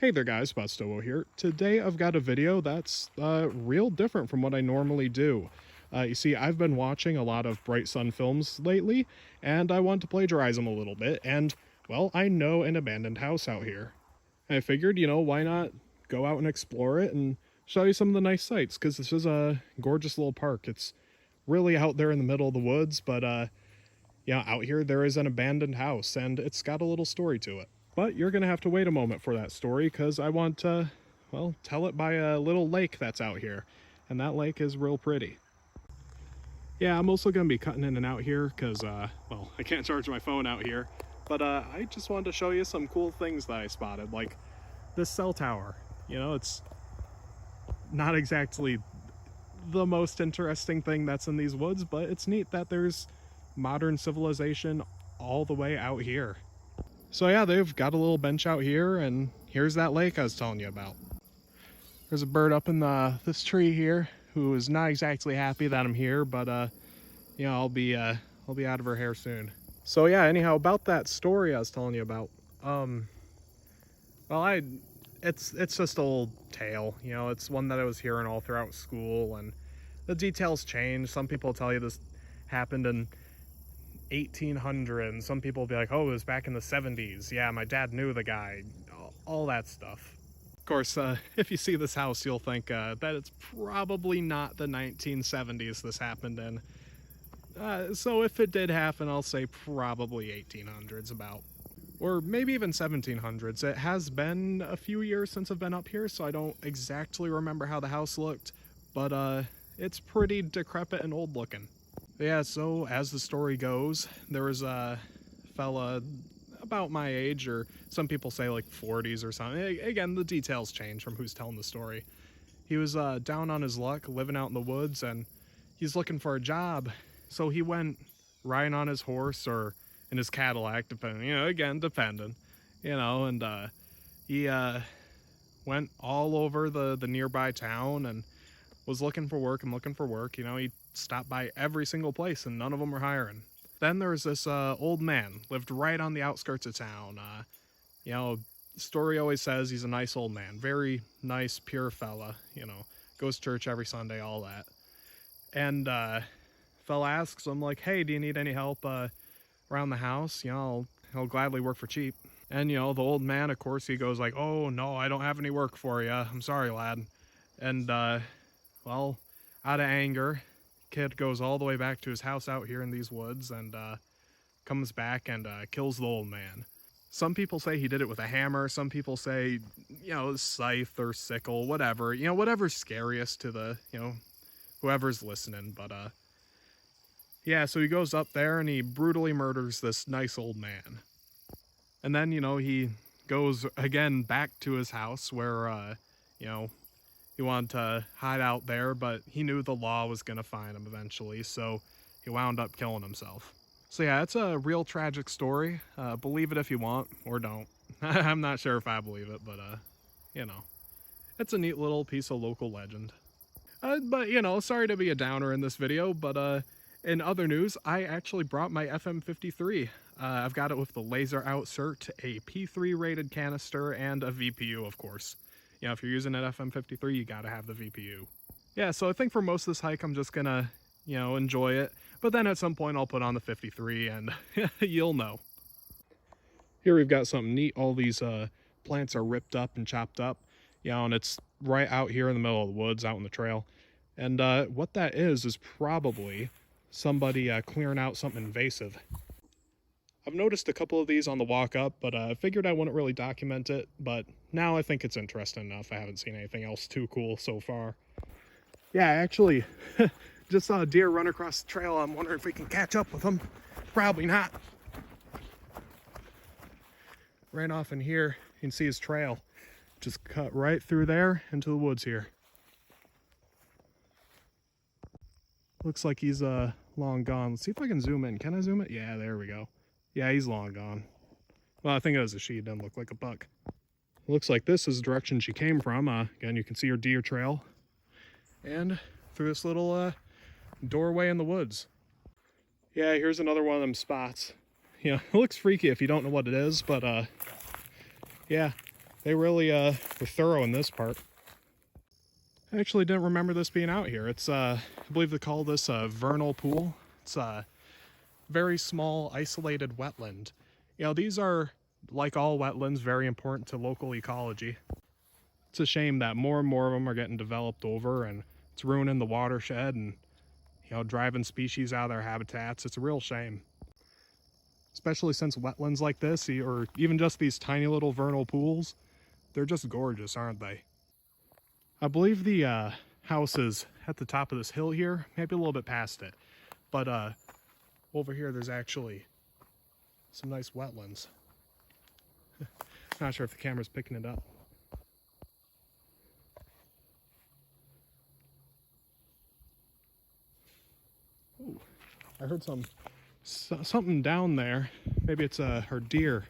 Hey there guys, Bustowo here. Today I've got a video that's real different from what I normally do. You see, I've been watching a lot of Bright Sun films lately, and I want to plagiarize them a little bit, and, well, I know an abandoned house out here. I figured, why not go out and explore it and show you some of the nice sights, because this is a gorgeous little park. It's really out there in the middle of the woods, but, out here there is an abandoned house, and it's got a little story to it. But you're going to have to wait a moment for that story because I want to, well, tell it by a little lake that's out here. And that lake is real pretty. Yeah, I'm also going to be cutting in and out here because, well, I can't charge my phone out here. But I just wanted to show you some cool things that I spotted, like this cell tower. It's not exactly the most interesting thing that's in these woods, but it's neat that there's modern civilization all the way out here. So yeah, they've got a little bench out here, and here's that lake I was telling you about. There's a bird up in this tree here who is not exactly happy that I'm here, but I'll be out of her hair soon. So yeah, anyhow, about that story I was telling you about. Well, it's just an old tale. It's one that I was hearing all throughout school, and the details change. Some people tell you this happened in 1800, and some people will be like, oh, it was back in the 70s. Yeah, my dad knew the guy, all that stuff. Of course, if you see this house, you'll think that it's probably not the 1970s this happened in. So if it did happen, I'll say probably 1800s about. Or maybe even 1700s. It has been a few years since I've been up here, so I don't exactly remember how the house looked, but it's pretty decrepit and old looking. Yeah, so as the story goes, there was a fella about my age, or some people say like 40s or something. Again, the details change from who's telling the story. He was down on his luck, living out in the woods, and he's looking for a job. So he went riding on his horse or in his Cadillac, depending, again, depending, and he went all over the nearby town and was looking for work and looking for work. He stopped by every single place and none of them were hiring. Then there was this old man, lived right on the outskirts of town. The story always says he's a nice old man, very nice, pure fella, goes to church every Sunday, all that. And fella asks him, like, hey, do you need any help around the house? I'll gladly work for cheap. And the old man, of course, he goes like, oh no, I don't have any work for you, I'm sorry, lad. And well, out of anger, kid goes all the way back to his house out here in these woods and comes back and kills the old man. Some people say he did it with a hammer. Some people say, scythe or sickle, whatever. Whatever's scariest to the, whoever's listening. But yeah, so he goes up there and he brutally murders this nice old man. And then, he goes again back to his house where, he wanted to hide out there, but he knew the law was going to find him eventually, so he wound up killing himself. So yeah, it's a real tragic story. Believe it if you want, or don't. I'm not sure if I believe it, but, it's a neat little piece of local legend. But, sorry to be a downer in this video, but in other news, I actually brought my FM53. I've got it with the laser outsert, a P3 rated canister, and a VPU, of course. If you're using an FM53, you gotta have the VPU. Yeah, so I think for most of this hike, I'm just gonna, enjoy it. But then at some point, I'll put on the 53 and you'll know. Here we've got something neat. All these plants are ripped up and chopped up. And it's right out here in the middle of the woods, out in the trail. And what that is probably somebody clearing out something invasive. I've noticed a couple of these on the walk up, but I figured I wouldn't really document it, but now I think it's interesting enough. I haven't seen anything else too cool so far. Yeah, I actually just saw a deer run across the trail. I'm wondering if we can catch up with him. Probably not. Right off in here, you can see his trail. Just cut right through there into the woods here. Looks like he's long gone. Let's see if I can zoom in. Can I zoom it? Yeah, there we go. Yeah, he's long gone. Well, I think it was a she. It doesn't look like a buck. Looks like this is the direction she came from. Again, you can see her deer trail. And through this little doorway in the woods. Yeah, here's another one of them spots. It looks freaky if you don't know what it is, but yeah, They really were thorough in this part. I actually didn't remember this being out here. It's, I believe they call this a vernal pool. It's a very small, isolated wetland. You know, these are, like all wetlands, very important to local ecology. It's a shame that more and more of them are getting developed over, and it's ruining the watershed and, you know, driving species out of their habitats. It's a real shame. Especially since wetlands like this, or even just these tiny little vernal pools, they're just gorgeous, aren't they? I believe the house is at the top of this hill here, maybe a little bit past it. But over here there's actually some nice wetlands. Not sure if the camera's picking it up. Ooh, I heard something down there. Maybe it's her deer.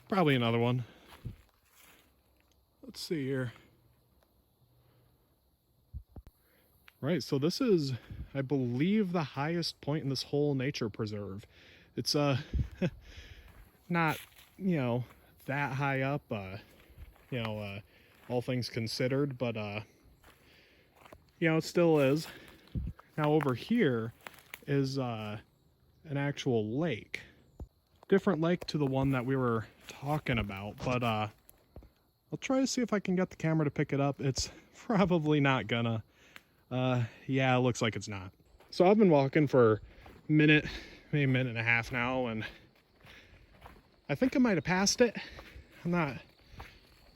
Probably another one. Let's see here. Right, so this is, I believe, the highest point in this whole nature preserve. It's not, you know, that high up, you know, all things considered, but you know, it still is. Now over here is an actual lake. Different lake to the one that we were talking about, but I'll try to see if I can get the camera to pick it up. It's probably not gonna. Yeah, it looks like it's not. So I've been walking for a minute, maybe a minute and a half now, and I think I might have passed it. I'm not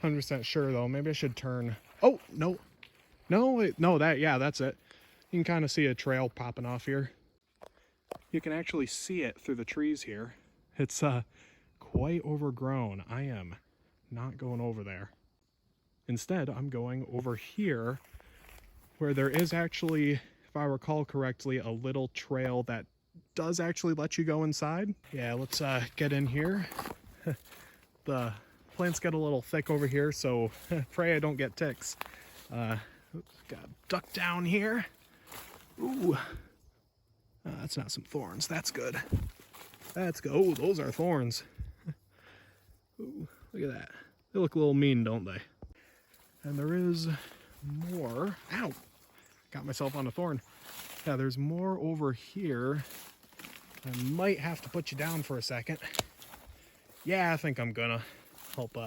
100% sure though. Maybe I should turn. Oh, no. No, yeah, that's it. You can kind of see a trail popping off here. You can actually see it through the trees here. It's quite overgrown. I am not going over there. Instead, I'm going over here, where there is actually, if I recall correctly, a little trail that does actually let you go inside. Yeah, let's get in here. The plants get a little thick over here, so pray I don't get ticks. Got to duck down here. Ooh, that's not some thorns. That's good. That's good. Oh, those are thorns. Ooh, look at that. They look a little mean, don't they? And there is more. Ow! Got myself on a thorn. Yeah, there's more over here. I might have to put you down for a second. Yeah, I think I'm gonna help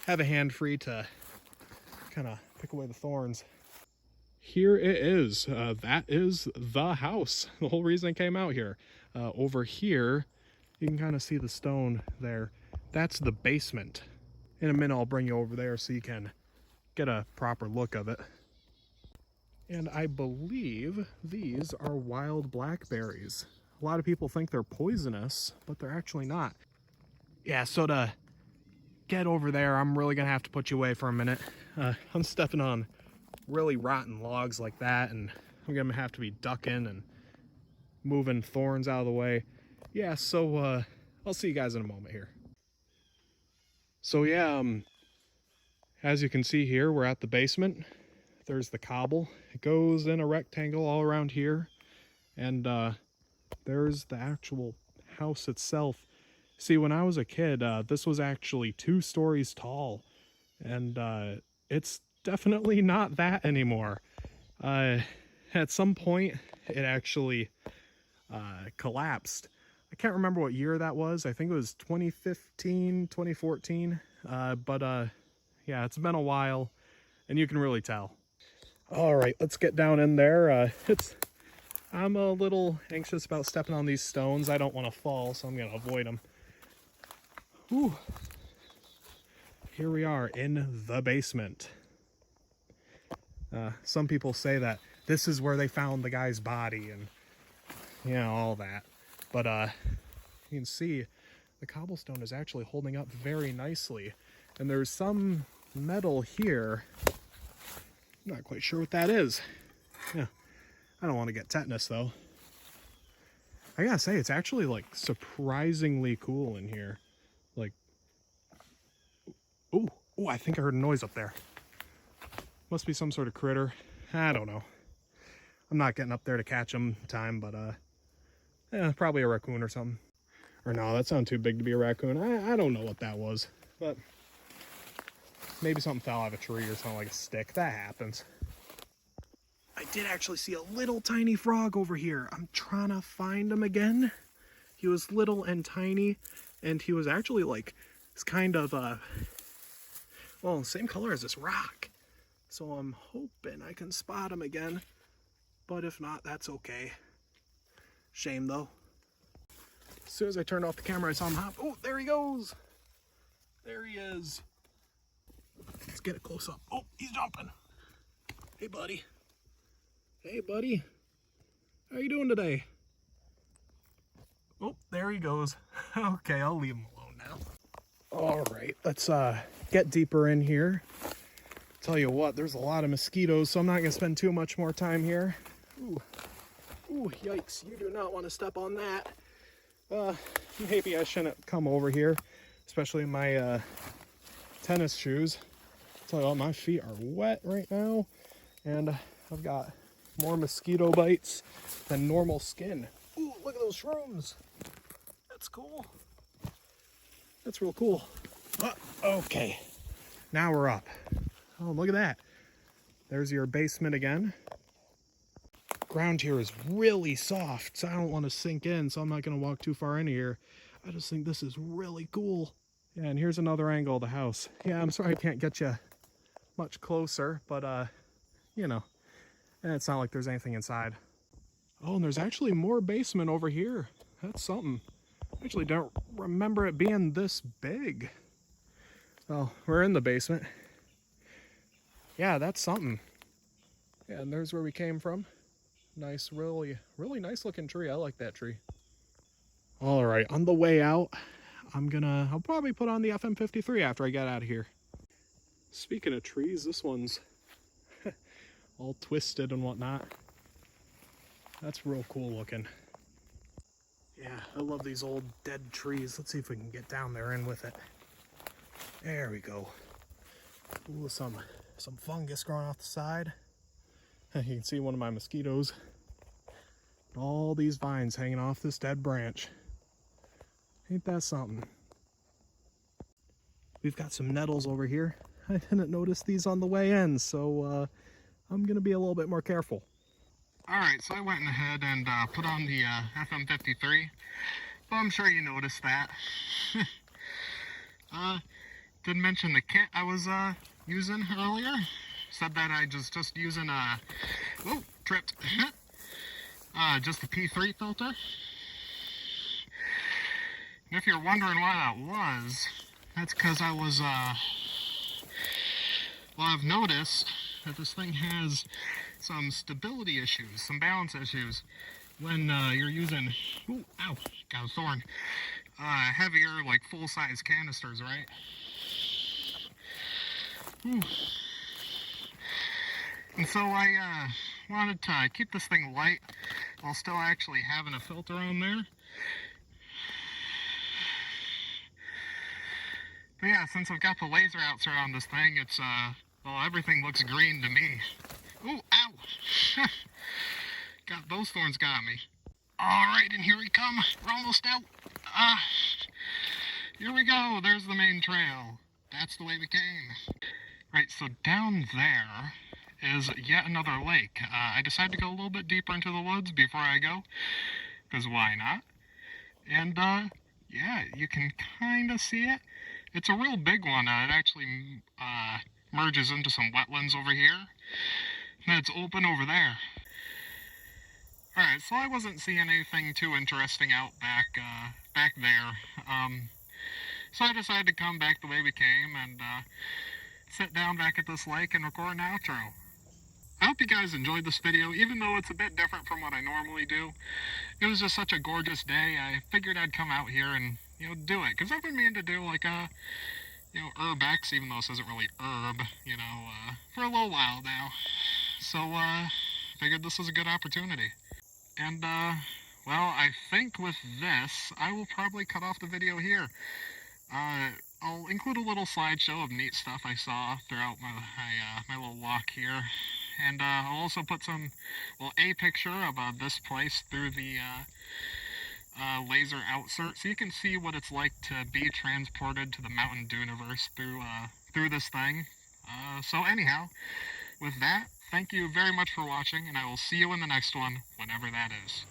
have a hand free to kind of pick away the thorns. Here it is. That is the house. The whole reason I came out here. Over here, you can kind of see the stone there. That's the basement. In a minute, I'll bring you over there so you can get a proper look of it. And I believe these are wild blackberries. A lot of people think they're poisonous, but they're actually not. Yeah, so to get over there, I'm really gonna have to put you away for a minute. I'm stepping on really rotten logs like that, and I'm gonna have to be ducking and moving thorns out of the way. Yeah, so I'll see you guys in a moment here. So yeah, as you can see here, we're at the basement. There's the cobble. It goes in a rectangle all around here, and there's the actual house itself. See, when I was a kid, this was actually 2 stories tall, and it's definitely not that anymore. At some point, it actually collapsed. I can't remember what year that was. I think it was 2015, 2014. But yeah, it's been a while, and you can really tell. All right, let's get down in there. I'm a little anxious about stepping on these stones. I don't want to fall, so I'm going to avoid them. Whew. Here we are in the basement. Some people say that this is where they found the guy's body and, you know, all that. But you can see the cobblestone is actually holding up very nicely. And there's some metal here. I'm not quite sure what that is. Yeah, I don't want to get tetanus though. I gotta say, it's actually like surprisingly cool in here. Like, oh, I think I heard a noise up there. Must be some sort of critter. I don't know. I'm not getting up there to catch them in time, but yeah, probably a raccoon or something. Or no, that sounded too big to be a raccoon. I don't know what that was, but maybe something fell out of a tree or something, like a stick. That happens. I did actually see a little tiny frog over here. I'm trying to find him again. He was little and tiny, and he was actually like, it's kind of, well, same color as this rock. So I'm hoping I can spot him again, but if not, that's okay. Shame though. As soon as I turned off the camera, I saw him hop. Oh, there he goes. There he is. Let's get it close up. Oh, he's jumping. Hey, buddy. Hey, buddy. How you doing today? Oh, there he goes. Okay, I'll leave him alone now. All right, let's get deeper in here. Tell you what, there's a lot of mosquitoes, so I'm not gonna spend too much more time here. Ooh, ooh, yikes! You do not want to step on that. Maybe I shouldn't come over here, especially in my tennis shoes. Tell you what, my feet are wet right now, and I've got more mosquito bites than normal skin. Ooh, look at those shrooms. That's cool. That's real cool. Okay, now we're up. Oh, look at that. There's your basement again. Ground here is really soft, so I don't want to sink in, so I'm not going to walk too far into here. I just think this is really cool. Yeah, and here's another angle of the house. Yeah, I'm sorry I can't get you much closer, but, you know, it's not like there's anything inside. Oh, and there's actually more basement over here. That's something. I actually don't remember it being this big. Well, we're in the basement. Yeah, that's something. Yeah, and there's where we came from. Nice, really nice looking tree. I like that tree. All right, on the way out, I'll probably put on the FM53 after I get out of here. Speaking of trees, this one's all twisted and whatnot. That's real cool looking. Yeah, I love these old dead trees. Let's see if we can get down there in with it. There we go. Ooh, some fungus growing off the side. You can see one of my mosquitoes. All these vines hanging off this dead branch. Ain't that something? We've got some nettles over here. I didn't notice these on the way in, so I'm gonna be a little bit more careful. Alright, so I went ahead and put on the FM53. Well, I'm sure you noticed that. Didn't mention the kit I was using earlier. Said that I was just using whoa, tripped. Just the P3 filter. And if you're wondering why that was, that's because I was, well, I've noticed that this thing has some stability issues, some balance issues when you're using, ooh, ow, got a thorn, heavier, like full-size canisters, right? Ooh. And so I wanted to keep this thing light while still actually having a filter on there. But yeah, since I've got the laser outsert on this thing, it's, well, everything looks green to me. Ooh, ow! Those thorns got me. Alright, and here we come. We're almost out. Here we go. There's the main trail. That's the way we came. Right, so down there is yet another lake. I decided to go a little bit deeper into the woods before I go, because why not? And, yeah, you can kind of see it. It's a real big one. It actually merges into some wetlands over here, and it's open over there. Alright, so I wasn't seeing anything too interesting out back there. So I decided to come back the way we came and sit down back at this lake and record an outro. I hope you guys enjoyed this video, even though it's a bit different from what I normally do. It was just such a gorgeous day, I figured I'd come out here and, you know, do it. Because I've been meaning to do, like, you know, urbex, even though this isn't really herb, you know, for a little while now. So, figured this was a good opportunity. And, well, I think with this, I will probably cut off the video here. I'll include a little slideshow of neat stuff I saw throughout my little walk here. And I'll also put a picture of this place through the laser outsert, so you can see what it's like to be transported to the Mountain Duniverse through through this thing. So anyhow, with that, thank you very much for watching, and I will see you in the next one, whenever that is.